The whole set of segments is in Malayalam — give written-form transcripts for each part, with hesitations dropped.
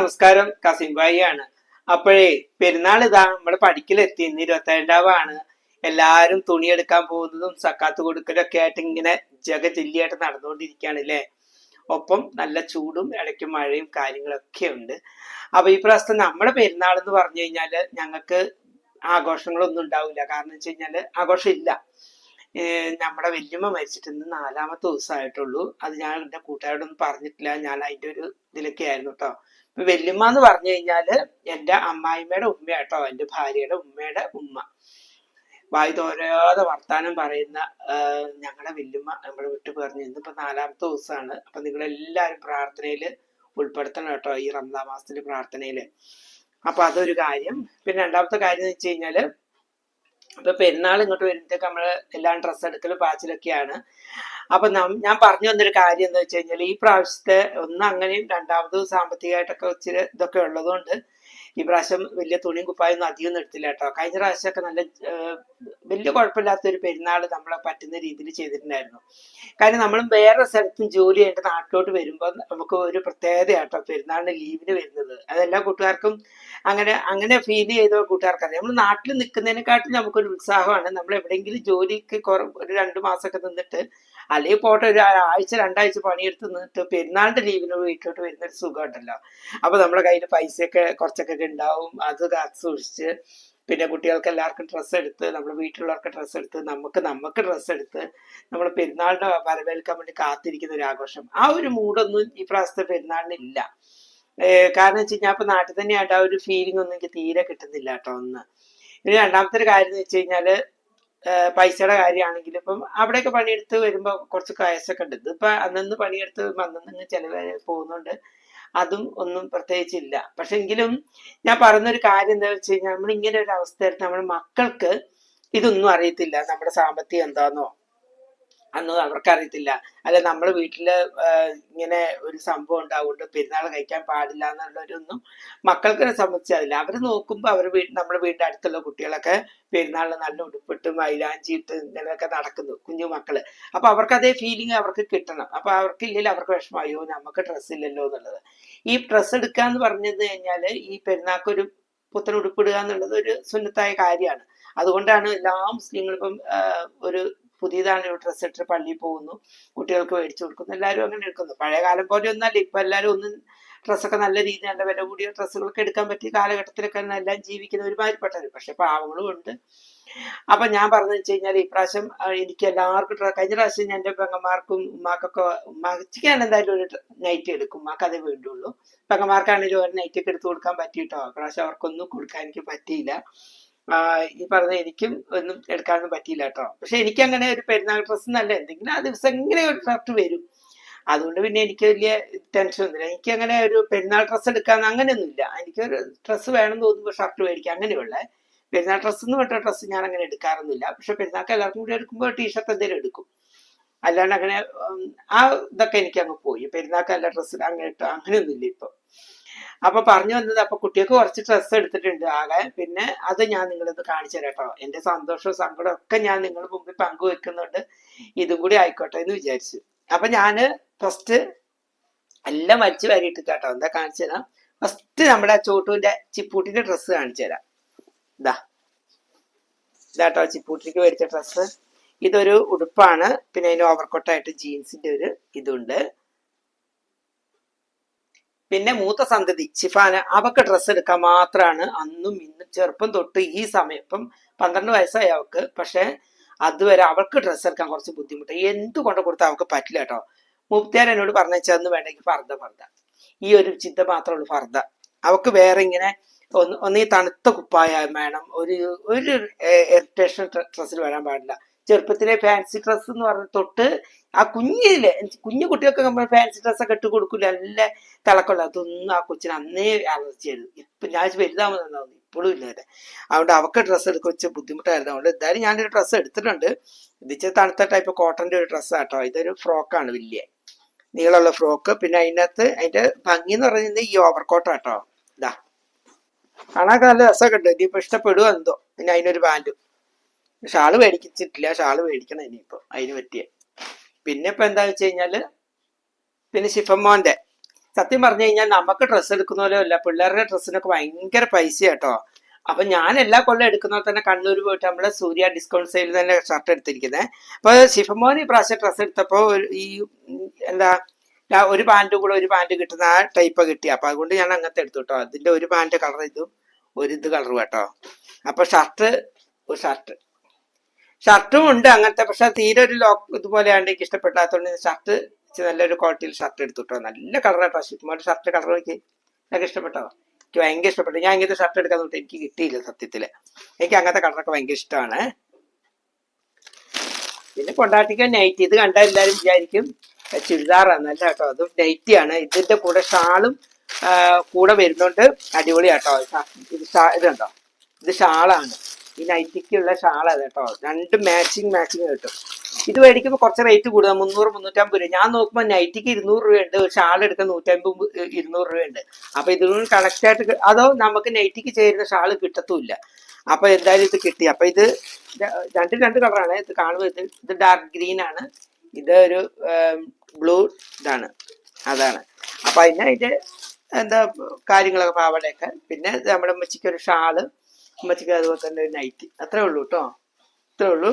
നമസ്കാരം, കസിം ഭായി ആണ്. അപ്പോഴേ പെരുന്നാൾ ഇതാ നമ്മുടെ പഠിക്കലെത്തി. ഇന്ന് 27-ാവാണ്. എല്ലാരും തുണിയെടുക്കാൻ പോകുന്നതും സക്കാത്ത് കൊടുക്കലും ഒക്കെ ആയിട്ട് ഇങ്ങനെ ജഗജില്ലിയായിട്ട് നടന്നുകൊണ്ടിരിക്കുകയാണ് അല്ലേ. ഒപ്പം നല്ല ചൂടും ഇടയ്ക്ക് മഴയും കാര്യങ്ങളൊക്കെ ഉണ്ട്. അപ്പൊ ഈ പ്രാവശ്യം നമ്മുടെ പെരുന്നാൾ എന്ന് പറഞ്ഞു കഴിഞ്ഞാല് ഞങ്ങൾക്ക് ആഘോഷങ്ങളൊന്നും ഉണ്ടാവില്ല. കാരണം വെച്ച് കഴിഞ്ഞാല് ആഘോഷം ഇല്ല. നമ്മുടെ വല്യമ്മ മരിച്ചിട്ട് ഇന്ന് 4-ാമത്തെ ദിവസമായിട്ടുള്ളൂ. അത് ഞാൻ എൻ്റെ കൂട്ടുകാരോടൊന്നും പറഞ്ഞിട്ടില്ല. ഞാൻ അതിൻ്റെ ഒരു ഇതിലൊക്കെ ആയിരുന്നു കേട്ടോ. ഇപ്പൊ വല്യമ്മ എന്ന് പറഞ്ഞു കഴിഞ്ഞാല് എൻ്റെ അമ്മായിമ്മയുടെ ഉമ്മയാട്ടോ, എൻ്റെ ഭാര്യയുടെ ഉമ്മയുടെ ഉമ്മ. വായി തോരാതെ വർത്താനം പറയുന്ന ഞങ്ങളുടെ വല്യമ്മ നമ്മുടെ വിട്ടു പറഞ്ഞു. ഇന്നിപ്പോ 4-ാമത്തെ ദിവസമാണ്. അപ്പൊ നിങ്ങളെല്ലാവരും പ്രാർത്ഥനയില് ഉൾപ്പെടുത്തണം കേട്ടോ, ഈ റംസാൻ മാസത്തില് പ്രാർത്ഥനയില്. അപ്പൊ അതൊരു കാര്യം. പിന്നെ രണ്ടാമത്തെ കാര്യം എന്ന് വെച്ച് കഴിഞ്ഞാല് ഇപ്പൊ പെരുന്നാൾ ഇങ്ങോട്ട് വരുമ്പോഴത്തേക്ക് നമ്മള് എല്ലാം ഡ്രസ്സ് എടുക്കലും പാച്ചിലൊക്കെയാണ്. അപ്പൊ ഞാൻ പറഞ്ഞു വന്നൊരു കാര്യം എന്താ വെച്ച് കഴിഞ്ഞാൽ ഈ പ്രാവശ്യത്തെ ഒന്ന് അങ്ങനെയും രണ്ടാമത് സാമ്പത്തികമായിട്ടൊക്കെ ഇച്ചിരി ഇതൊക്കെ ഉള്ളതുകൊണ്ട് ഈ പ്രാവശ്യം വലിയ തുണിയും കുപ്പായൊന്നും അധികമൊന്നും എടുത്തില്ല കേട്ടോ. കഴിഞ്ഞ പ്രാവശ്യമൊക്കെ നല്ല വലിയ കുഴപ്പമില്ലാത്തൊരു പെരുന്നാൾ നമ്മളെ പറ്റുന്ന രീതിയിൽ ചെയ്തിട്ടുണ്ടായിരുന്നു. കാരണം നമ്മൾ വേറെ സ്ഥലത്തും ജോലി ചെയ്യേണ്ട നാട്ടിലോട്ട് വരുമ്പോൾ നമുക്ക് ഒരു പ്രത്യേകത കേട്ടോ പെരുന്നാളിന് ലീവിന് വരുന്നത്. അതെല്ലാ കൂട്ടുകാർക്കും അങ്ങനെ ഫീൽ ചെയ്ത കൂട്ടുകാർക്കറിയാം. നമ്മൾ നാട്ടിൽ നിൽക്കുന്നതിനെക്കാട്ടും നമുക്കൊരു ഉത്സാഹമാണ്. നമ്മൾ എവിടെയെങ്കിലും ജോലിക്ക് ഒരു 2 മാസമൊക്കെ നിന്നിട്ട് അല്ലെങ്കിൽ പോട്ടെ ഒരു ആഴ്ച 2 ആഴ്ച പണിയെടുത്ത് നിന്നിട്ട് പെരുന്നാളിന്റെ ലീവിന് വീട്ടിലോട്ട് വരുന്നൊരു സുഖം ഉണ്ടല്ലോ. അപ്പൊ നമ്മുടെ കയ്യിൽ പൈസയൊക്കെ കുറച്ചൊക്കെ ഉണ്ടാവും. അത് കാത്തു സൂക്ഷിച്ച് പിന്നെ കുട്ടികൾക്ക് എല്ലാവർക്കും ഡ്രസ്സ് എടുത്ത് നമ്മുടെ വീട്ടിലുള്ളവർക്ക് ഡ്രസ്സ് എടുത്ത് നമുക്ക് ഡ്രസ്സ് എടുത്ത് നമ്മൾ പെരുന്നാളിനെ വരവേൽക്കാൻ വേണ്ടി കാത്തിരിക്കുന്ന ഒരു ആഘോഷം. ആ ഒരു മൂഡൊന്നും ഈ പ്രാവശ്യത്തെ പെരുന്നാളിന് ഇല്ല. കാരണം വെച്ച് കഴിഞ്ഞാൽ ഇപ്പൊ നാട്ടിൽ തന്നെയായിട്ട് ആ ഒരു ഫീലിംഗ് ഒന്നും എനിക്ക് തീരെ കിട്ടുന്നില്ല കേട്ടോ. ഒന്ന് ഇനി രണ്ടാമത്തെ ഒരു കാര്യം എന്ന് വെച്ച് കഴിഞ്ഞാല് പൈസയുടെ കാര്യമാണെങ്കിൽ ഇപ്പം അവിടെയൊക്കെ പണിയെടുത്ത് വരുമ്പോൾ കുറച്ച് കാശൊക്കെ ഉണ്ട്. ഇതിപ്പോ അന്നന്ന് പണിയെടുത്ത് അന്നന്ന് ചെലവ് പോകുന്നുണ്ട്. അതും ഒന്നും പ്രത്യേകിച്ചില്ല. പക്ഷെ എങ്കിലും ഞാൻ പറഞ്ഞൊരു കാര്യം എന്താ വെച്ച് കഴിഞ്ഞാൽ നമ്മൾ ഇങ്ങനെ ഒരു അവസ്ഥയിൽ നമ്മുടെ മക്കൾക്ക് ഇതൊന്നും അറിയത്തില്ല. നമ്മുടെ സാമ്പത്തികം എന്താന്നോ അന്ന് അവർക്കറിയത്തില്ല. അല്ല നമ്മള് വീട്ടില് ഇങ്ങനെ ഒരു സംഭവം ഉണ്ടാവുകൊണ്ട് പെരുന്നാൾ കഴിക്കാൻ പാടില്ല എന്നുള്ളൊരൊന്നും മക്കൾക്ക് സംബന്ധിച്ചതില്ല. അവര് നോക്കുമ്പോ നമ്മുടെ വീടിന്റെ അടുത്തുള്ള കുട്ടികളൊക്കെ പെരുന്നാളിന് നല്ല ഉടുപ്പിട്ട് മൈലാഞ്ചി ഇട്ട് ഇങ്ങനെയൊക്കെ നടക്കുന്നു, കുഞ്ഞു മക്കള്. അപ്പൊ അവർക്ക് അതേ ഫീലിംഗ് അവർക്ക് കിട്ടണം. അപ്പൊ അവർക്കില്ലെങ്കിൽ അവർക്ക് വിഷമയോ നമുക്ക് ഡ്രസ്സ് ഇല്ലല്ലോ എന്നുള്ളത്. ഈ ഡ്രസ്സ് എടുക്കുക എന്ന് പറഞ്ഞത് കഴിഞ്ഞാല് ഈ പെരുന്നാൾക്കൊരു പുത്തൻ ഉടുപ്പിടുക എന്നുള്ളത് ഒരു സുന്നത്തായ കാര്യമാണ്. അതുകൊണ്ടാണ് എല്ലാ മുസ്ലിങ്ങളും ഇപ്പം ഒരു പുതിയതാണ് ഡ്രസ്സ് ഇട്ട് പള്ളിയിൽ പോകുന്നു, കുട്ടികൾക്ക് മേടിച്ചു കൊടുക്കുന്നു, എല്ലാവരും അങ്ങനെ എടുക്കുന്നു. പഴയ കാലം പോലെ ഒന്നല്ല. ഇപ്പൊ എല്ലാവരും ഒന്നും ഡ്രസ്സൊക്കെ നല്ല രീതിയിൽ നല്ല വില കൂടിയ ഡ്രസ്സുകളൊക്കെ എടുക്കാൻ പറ്റിയ കാലഘട്ടത്തിലൊക്കെ എല്ലാം ജീവിക്കുന്ന ഒരുമാതിരിപ്പെട്ടത്. പക്ഷെ പാവങ്ങളും ഉണ്ട്. അപ്പൊ ഞാൻ പറഞ്ഞു വെച്ച് കഴിഞ്ഞാൽ ഇപ്രാവശ്യം എനിക്ക് എല്ലാവർക്കും കഴിഞ്ഞ പ്രാവശ്യം എൻ്റെ പെങ്ങന്മാർക്കും ഉമ്മാക്കൊക്കെ ഉമ്മച്ചിക്ക് ഞാൻ എന്തായാലും ഒരു നൈറ്റ് എടുക്കും, ഉമ്മാക്ക് അതേ വേണ്ടുള്ളൂ. പെങ്ങന്മാർക്കാണെങ്കിലും ഒരു നൈറ്റ് ഒക്കെ എടുത്തു കൊടുക്കാൻ പറ്റിയിട്ടോ. ഇപ്രാവശ്യം അവർക്കൊന്നും കൊടുക്കാൻ എനിക്ക് പറ്റിയില്ല. ഈ പറഞ്ഞ എനിക്കും ഒന്നും എടുക്കാനൊന്നും പറ്റിയില്ല കേട്ടോ. പക്ഷെ എനിക്ക് അങ്ങനെ ഒരു പെരുന്നാൾ ഡ്രസ്സ് നല്ല എന്തെങ്കിലും ആ ദിവസം എങ്ങനെ ഒരു ഷർട്ട് വരും. അതുകൊണ്ട് പിന്നെ എനിക്ക് വലിയ ടെൻഷൻ ഒന്നുമില്ല. എനിക്ക് അങ്ങനെ ഒരു പെരുന്നാൾ ഡ്രസ്സ് എടുക്കാന്ന് അങ്ങനെയൊന്നുമില്ല. എനിക്കൊരു ഡ്രസ്സ് വേണം തോന്നുമ്പോൾ ഷർട്ട് മേടിക്കാം, അങ്ങനെയുള്ള പെരുന്നാൾ ഡ്രസ്സ് എന്ന് പറഞ്ഞ ഡ്രസ്സ് ഞാൻ അങ്ങനെ എടുക്കാറൊന്നുമില്ല. പക്ഷെ പെരുന്നാൾക്ക് എല്ലാവർക്കും കൂടി എടുക്കുമ്പോൾ ടീഷർട്ട് എന്തെങ്കിലും എടുക്കും. അല്ലാണ്ട് അങ്ങനെ ആ ഇതൊക്കെ എനിക്ക് അങ്ങ് പോയി. പെരുന്നാൾക്ക് എല്ലാ ഡ്രസ്സ് അങ്ങനെ ഇട്ടോ അങ്ങനെയൊന്നുമില്ല ഇപ്പൊ. അപ്പൊ പറഞ്ഞു വന്നത്, അപ്പൊ കുട്ടികൾക്ക് കുറച്ച് ഡ്രസ്സ് എടുത്തിട്ടുണ്ട് ആകെ. പിന്നെ അത് ഞാൻ നിങ്ങളിത് കാണിച്ചു തരാം കേട്ടോ. എന്റെ സന്തോഷവും സങ്കടവും ഒക്കെ ഞാൻ നിങ്ങളുടെ മുമ്പിൽ പങ്കുവെക്കുന്നുണ്ട്. ഇതും കൂടി ആയിക്കോട്ടെ എന്ന് വിചാരിച്ചു. അപ്പൊ ഞാന് ഫസ്റ്റ് എല്ലാം വലിച്ചു വാരിയിട്ട് കേട്ടോ. എന്താ കാണിച്ചു തരാം. ഫസ്റ്റ് നമ്മുടെ ചോട്ടുവിന്റെ ചിപ്പൂട്ടിന്റെ ഡ്രസ്സ് കാണിച്ചു തരാം. ഇതാട്ടോ ചിപ്പൂട്ടിക്ക് മേടിച്ച ഡ്രസ്സ്. ഇതൊരു ഉടുപ്പാണ്. പിന്നെ അതിന് ഓവർകോട്ടായിട്ട് ജീൻസിന്റെ ഒരു ഇതുണ്ട്. പിന്നെ മൂത്ത സന്തതി ഷിഫാന, അവക്ക് ഡ്രസ്സ് എടുക്കാൻ മാത്രമാണ് അന്നും ഇന്നും ചെറുപ്പം തൊട്ട് ഈ സമയം. ഇപ്പം 12 വയസ്സായി അവക്ക്. പക്ഷെ അതുവരെ അവൾക്ക് ഡ്രസ്സ് എടുക്കാൻ കുറച്ച് ബുദ്ധിമുട്ട്. എന്ത് കൊണ്ട് കൊടുത്താൽ അവൾക്ക് പറ്റില്ല കേട്ടോ. മുപ്തിയാർ എന്നോട് പറഞ്ഞെന്ന് വേണമെങ്കിൽ ഫർദ ഈ ഒരു ചിന്ത മാത്രമേ ഉള്ളൂ. ഫർദ അവക്ക് വേറെ ഇങ്ങനെ ഒന്ന് ഈ തണുത്ത കുപ്പായ വേണം. ഒരു ഇറിറ്റേഷൻ ഡ്രസ്സിൽ വരാൻ പാടില്ല. ചെറുപ്പത്തിലെ ഫാൻസി ഡ്രസ്സ് എന്ന് പറഞ്ഞ തൊട്ട് ആ കുഞ്ഞു കുട്ടികൾക്ക് നമ്മൾ ഫാൻസി ഡ്രസ്സൊക്കെ ഇട്ട് കൊടുക്കില്ല, നല്ല തിളക്കമുള്ള. അതൊന്നും ആ കൊച്ചിന് അന്നേ അലർജി ആയിരുന്നു. ഇപ്പൊ ഞാൻ വലുതാമെന്നു ഇപ്പോഴും ഇല്ലാതെ. അതുകൊണ്ട് അവക്ക് ഡ്രസ്സ് എടുക്കുക വെച്ച് ബുദ്ധിമുട്ടായിരുന്നു. അതുകൊണ്ട് എന്തായാലും ഞാനൊരു ഡ്രസ്സ് എടുത്തിട്ടുണ്ട്. ഇതിച്ച് തണുത്ത ടൈപ്പ് കോട്ടന്റെ ഒരു ഡ്രസ്സാട്ടോ. ഇതൊരു ഫ്രോക്കാണ്, വലിയ നീളമുള്ള ഫ്രോക്ക്. പിന്നെ അതിന്റെ ഭംഗി എന്ന് പറയുന്നത് ഈ ഓവർകോട്ടാട്ടോ. ഇതാ കാണാൻ നല്ല രസമൊക്കെ ഉണ്ട്. ഇനിയിപ്പോ ഇഷ്ടപ്പെടുക എന്തോ. പിന്നെ അതിനൊരു പാൻറ്റും. ഷാള് മേടിച്ചിട്ടില്ല, ഷാള് മേടിക്കണം ഇനിയിപ്പോ അതിന് പറ്റിയ. പിന്നെ ഇപ്പൊ എന്താ വെച്ച് കഴിഞ്ഞാല് പിന്നെ ഷിഫമോന്റെ സത്യം പറഞ്ഞു കഴിഞ്ഞാൽ നമുക്ക് ഡ്രസ്സ് എടുക്കുന്ന പോലെ അല്ല, പിള്ളേരുടെ ഡ്രസ്സിനൊക്കെ ഭയങ്കര പൈസ കേട്ടോ. അപ്പൊ ഞാൻ എല്ലാ കൊല്ലം എടുക്കുന്ന തന്നെ കണ്ണൂർ പോയിട്ട് നമ്മള് സൂര്യ ഡിസ്കൗണ്ട് സെയിൽ തന്നെ ഷർട്ട് എടുത്തിരിക്കുന്നത്. അപ്പൊ ശിവമോൻ ഈ പ്രാവശ്യം ഡ്രസ്സ് എടുത്തപ്പോ ഈ എന്താ ഒരു പാൻറ്റും കൂടെ ഒരു പാൻറ് കിട്ടുന്ന ആ ടൈപ്പ് കിട്ടി. അപ്പൊ അതുകൊണ്ട് ഞാൻ അങ്ങനത്തെ എടുത്തു കേട്ടോ. അതിന്റെ ഒരു പാൻറ് കളർ ഇതും ഒരു ഇത് കളറും കേട്ടോ. അപ്പൊ ഷർട്ടും ഉണ്ട് അങ്ങനത്തെ, പക്ഷെ തീരെ ഒരു ഇതുപോലെയാണ് എനിക്ക് ഇഷ്ടപ്പെട്ടാത്തോണ്ട് ഷർട്ട് നല്ലൊരു ക്വാളിറ്റിയിൽ ഷർട്ട് എടുത്തുട്ടോ. നല്ല കളർ കേട്ടോ. ഷിപ്മോന്റെ ഷർട്ട് കളർ നോക്കി എനിക്ക് ഇഷ്ടപ്പെട്ടോ. എനിക്ക് ഭയങ്കര ഇഷ്ടപ്പെട്ടു. ഞാൻ ഇങ്ങനത്തെ ഷർട്ട് എടുക്കാൻ നോക്കി എനിക്ക് കിട്ടിയില്ല സത്യത്തില്. എനിക്ക് അങ്ങനത്തെ കളറൊക്കെ ഭയങ്കര ഇഷ്ടമാണ്. പിന്നെ കൊണ്ടാട്ടിക്കാൻ നൈറ്റ് ഇത് കണ്ടാൽ എല്ലാവരും വിചാരിക്കും ചുരിദാറാന്നല്ല കേട്ടോ. അത് നൈറ്റിയാണ്. ഇതിന്റെ കൂടെ ഷാളും കൂടെ വരുന്നുണ്ട്. അടിപൊളിയാട്ടോ. ഇതുണ്ടോ, ഇത് ഷാളാണ്. ഈ നൈറ്റിക്കുള്ള ഷാളാണ് കേട്ടോ. രണ്ട് മാച്ചിങ് കിട്ടും. ഇത് മേടിക്കുമ്പോൾ കുറച്ച് റേറ്റ് കൂടുതൽ, 300-350 രൂപ. ഞാൻ നോക്കുമ്പോൾ നൈറ്റിക്ക് 200 രൂപയുണ്ട്, ഷാൾ എടുക്കാൻ 150-200 രൂപയുണ്ട്. അപ്പൊ ഇതിനോട് കണക്ട് ആയിട്ട് അതോ നമുക്ക് നൈറ്റിക്ക് ചേരുന്ന ഷാള് കിട്ടത്തുമില്ല. അപ്പൊ എന്തായാലും ഇത് കിട്ടി. അപ്പൊ ഇത് രണ്ട് കളറാണ്. ഇത് കാണുമ്പോൾ ഇത് ഡാർക്ക് ഗ്രീൻ ആണ്, ഇത് ഒരു ബ്ലൂ ഇതാണ്, അതാണ്. അപ്പൊ അതിന്റെ എന്താ കാര്യങ്ങളൊക്കെ പാവടയൊക്കെ. പിന്നെ നമ്മുടെ ഉമ്മച്ചിക്ക് ഒരു ഷാള്, ഉമ്മച്ചിക്ക് അതുപോലെ തന്നെ ഒരു നൈറ്റ്. അത്രേ ഉള്ളൂ കേട്ടോ. ഇത്രേ ഉള്ളൂ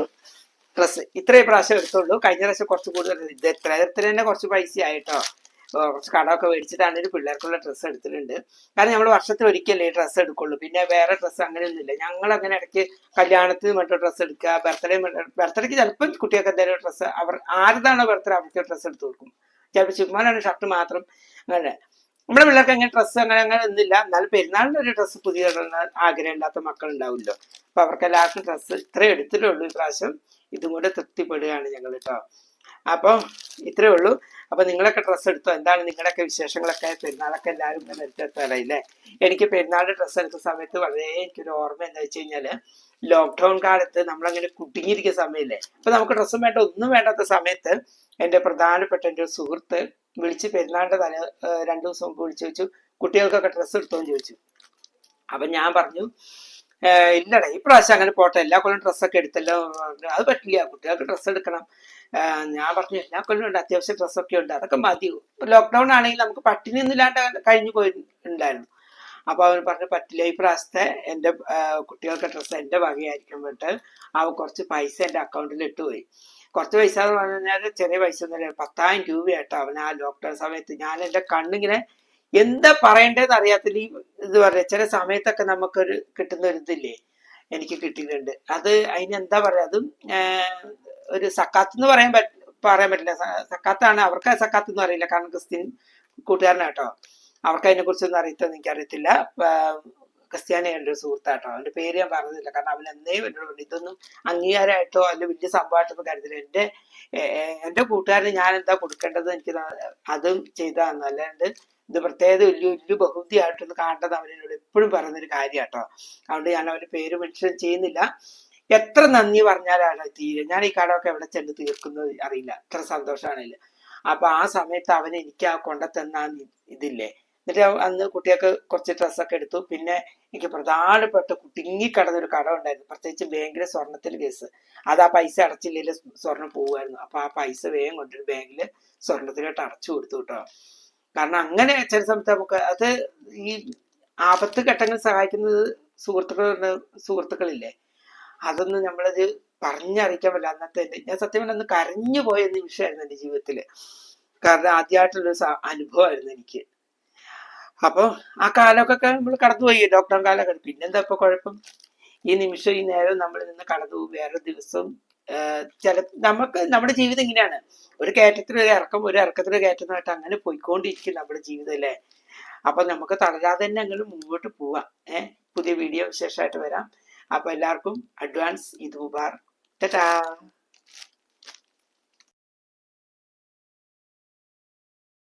ഡ്രസ്സ്. ഇത്രയും പ്രാവശ്യം എടുത്തുള്ളൂ. കഴിഞ്ഞ പ്രാവശ്യം കുറച്ച് കൂടുതൽ ഇത് എത്ര തന്നെ കുറച്ച് പൈസ ആയിട്ടോ. കുറച്ച് കടമൊക്കെ മേടിച്ചിട്ടാണെങ്കിലും പിള്ളേർക്കുള്ള ഡ്രസ്സ് എടുത്തിട്ടുണ്ട്. കാരണം നമ്മൾ വർഷത്തിൽ ഒരിക്കലേ ഡ്രസ്സ് എടുക്കുള്ളൂ. പിന്നെ വേറെ ഡ്രസ്സ് അങ്ങനെയൊന്നുമില്ല. ഞങ്ങൾ അങ്ങനെ ഇടയ്ക്ക് കല്യാണത്തിന് മറ്റോ ഡ്രസ്സ് എടുക്കുക, ബർത്ത്ഡേക്ക് ചിലപ്പോൾ കുട്ടികൾക്ക് എന്തെങ്കിലും ഡ്രസ്സ് ആരുതാണോ ബർത്ത്ഡേ അവർക്ക് ഡ്രസ്സ് എടുത്ത് കൊടുക്കും. ചിലപ്പോൾ ചുമ്മാനാണ് ഷർട്ട് മാത്രം. അങ്ങനെ നമ്മുടെ പിള്ളേർക്ക് അങ്ങനെ ഡ്രസ്സ് അങ്ങനെ ഒന്നുമില്ല. എന്നാലും പെരുന്നാളിന് ഒരു ഡ്രസ്സ് പുതിയ ആഗ്രഹം ഇല്ലാത്ത മക്കളുണ്ടാവുമല്ലോ. അപ്പൊ അവർക്ക് എല്ലാവർക്കും ഡ്രസ്സ് ഇത്രേ എടുത്തിട്ടുള്ളൂ ഈ പ്രാവശ്യം. ഇതും കൂടെ തൃപ്തിപ്പെടുകയാണ് ഞങ്ങൾ കേട്ടോ. അപ്പൊ ഇത്രേ ഉള്ളൂ. അപ്പൊ നിങ്ങളൊക്കെ ഡ്രസ്സ് എടുത്തോ? എന്താണ് നിങ്ങളുടെയൊക്കെ വിശേഷങ്ങളൊക്കെ? പെരുന്നാളൊക്കെ എല്ലാവരും ഇങ്ങനെ എടുത്തെത്താറായില്ലേ? എനിക്ക് പെരുന്നാളിന്റെ ഡ്രസ്സ് എടുത്ത സമയത്ത് വളരെ എനിക്കൊരു ഓർമ്മ എന്താ വെച്ച് കഴിഞ്ഞാല്, ലോക്ക്ഡൌൺ കാലത്ത് നമ്മളങ്ങനെ കുടുങ്ങിയിരിക്കുന്ന സമയമില്ലേ. അപ്പൊ നമുക്ക് ഡ്രസ്സും വേണ്ട ഒന്നും വേണ്ടാത്ത സമയത്ത് എൻ്റെ പ്രധാനപ്പെട്ട എൻ്റെ ഒരു സുഹൃത്ത് വിളിച്ച് പെരുന്നാളിന്റെ 2 ദിവസം മുമ്പ് വിളിച്ചു ചോദിച്ചു, കുട്ടികൾക്കൊക്കെ ഡ്രസ്സ് എടുത്തോന്ന് ചോദിച്ചു. അപ്പൊ ഞാൻ പറഞ്ഞു ഇല്ലടാ, ഈ പ്രാവശ്യം അങ്ങനെ പോട്ടെ, എല്ലാ കൊല്ലം ഡ്രസ്സൊക്കെ എടുത്തല്ലോ. അത് പറ്റില്ല, കുട്ടികൾക്ക് ഡ്രസ്സ് എടുക്കണം. ഞാൻ പറഞ്ഞു എല്ലാ കൊല്ലം ഉണ്ട്, അത്യാവശ്യം ഡ്രസ്സൊക്കെ ഉണ്ട്, അതൊക്കെ മതി. ഇപ്പൊ ലോക്ക്ഡൌൺ ആണെങ്കിൽ നമുക്ക് പട്ടിണി ഒന്നും ഇല്ലാണ്ട് കഴിഞ്ഞു പോയിട്ടുണ്ടായിരുന്നു. അപ്പൊ അവൻ പറഞ്ഞു പറ്റില്ല, ഈ പ്രാവശ്യത്തെ എൻ്റെ കുട്ടികൾക്ക് ഡ്രസ്സ് എൻ്റെ വകയായിരിക്കും വേണ്ടിട്ട് അവൻ കുറച്ച് പൈസ എൻ്റെ അക്കൗണ്ടിൽ ഇട്ടുപോയി. കുറച്ച് പൈസ എന്ന് പറഞ്ഞാൽ ചെറിയ പൈസ ഒന്നുമില്ല, 10,000 രൂപയായിട്ടോ അവൻ ആ ലോക്ക്ഡൌൺ സമയത്ത്. ഞാൻ എൻ്റെ കണ്ണിങ്ങനെ എന്താ പറയേണ്ടതെന്ന് അറിയാത്തില്ല. ഇത് പറയാ ചില സമയത്തൊക്കെ നമുക്കൊരു കിട്ടുന്ന ഒരു ഇതില്ലേ, എനിക്ക് കിട്ടിയിട്ടുണ്ട്. അത് അതിനെന്താ പറയാ, അതും ഒരു സക്കാത്ത് എന്ന് പറയാൻ പറ്റില്ല. സക്കാത്താണ്, അവർക്ക് സക്കാത്ത് എന്ന് അറിയില്ല, കാരണം ക്രിസ്ത്യൻ കൂട്ടുകാരനാട്ടോ. അവർക്ക് അതിനെ കുറിച്ചൊന്നും അറിയത്തെന്ന് എനിക്കറിയത്തില്ല. ക്രിസ്ത്യാനിയുടെ ഒരു സുഹൃത്താട്ടോ. അവന്റെ പേര് ഞാൻ പറഞ്ഞില്ല, കാരണം അവൻ എന്നേ എന്നോട് ഇതൊന്നും അംഗീകാരമായിട്ടോ അല്ല വലിയ സംഭവമായിട്ടൊന്നും കരുതില്ല. എന്റെ കൂട്ടുകാരന് ഞാൻ എന്താ കൊടുക്കേണ്ടത് എനിക്ക് അതും ചെയ്താന്ന്, അല്ലാണ്ട് ഇത് പ്രത്യേകത വലിയ ബഹുമതിയായിട്ടൊന്ന് കാണേണ്ടത് അവനോട് എപ്പോഴും പറയുന്നൊരു കാര്യമാട്ടോ. അതുകൊണ്ട് ഞാൻ അവന്റെ പേര് മെൻഷൻ ചെയ്യുന്നില്ല. എത്ര നന്ദി പറഞ്ഞാലാണ് തീരെ. ഞാൻ ഈ കടമൊക്കെ എവിടെ ചെന്ന് തീർക്കുന്നത് അറിയില്ല, എത്ര സന്തോഷമാണില്ല. അപ്പൊ ആ സമയത്ത് അവൻ എനിക്ക് ആ കൊണ്ടുതന്ന ഇതില്ലേ, എന്നിട്ട് അന്ന് കുട്ടികൾക്ക് കുറച്ച് ഡ്രസ്സൊക്കെ എടുത്തു. പിന്നെ എനിക്ക് പ്രധാനപ്പെട്ട കുടുങ്ങിക്കിടന്നൊരു കട ഉണ്ടായിരുന്നു, പ്രത്യേകിച്ച് ബാങ്കിലെ സ്വർണത്തിന്റെ കേസ്. അത് ആ പൈസ അടച്ചില്ലെങ്കിൽ സ്വർണം പോവുമായിരുന്നു. അപ്പൊ ആ പൈസ വേഗം കൊണ്ടൊരു ബാങ്കില് സ്വർണത്തിലോട്ട് അടച്ചു കൊടുത്തു കേട്ടോ. കാരണം അങ്ങനെ ചില സമയത്ത് നമുക്ക് അത് ഈ ആപത്ത് ഘട്ടങ്ങളിൽ സഹായിക്കുന്നത് സുഹൃത്തുക്കളില്ലേ, അതൊന്നും നമ്മളത് പറഞ്ഞറിയിക്കാൻ പറ്റില്ല. അന്നത്തെ ഞാൻ സത്യം പറഞ്ഞ അന്ന് കരഞ്ഞു പോയ നിമിഷമായിരുന്നു എൻ്റെ ജീവിതത്തില്. കാരണം ആദ്യമായിട്ടുള്ളൊരു അനുഭവമായിരുന്നു എനിക്ക്. അപ്പൊ ആ കാലമൊക്കെ നമ്മൾ കടന്നുപോയി, ലോക്ക്ഡൌൺ കാലമൊക്കെ. പിന്നെന്താ ഇപ്പൊ കുഴപ്പം, ഈ നിമിഷം ഈ നേരം നമ്മൾ നിന്ന് കടന്നു പോകും. വേറെ ദിവസം നമുക്ക് നമ്മുടെ ജീവിതം ഇങ്ങനെയാണ്, ഒരു കയറ്റത്തിനൊരു ഇറക്കം, ഒരു ഇറക്കത്തിനൊരു കയറ്റമായിട്ട് അങ്ങനെ പോയിക്കൊണ്ടിരിക്കും നമ്മുടെ ജീവിതം അല്ലേ. അപ്പൊ നമുക്ക് തളരാതെ തന്നെ അങ്ങനെ മുമ്പോട്ട് പോവാം. പുതിയ വീഡിയോ വിശേഷമായിട്ട് വരാം. അപ്പൊ എല്ലാവർക്കും അഡ്വാൻസ് ഈദ് മുബാറക്. ടാറ്റാ.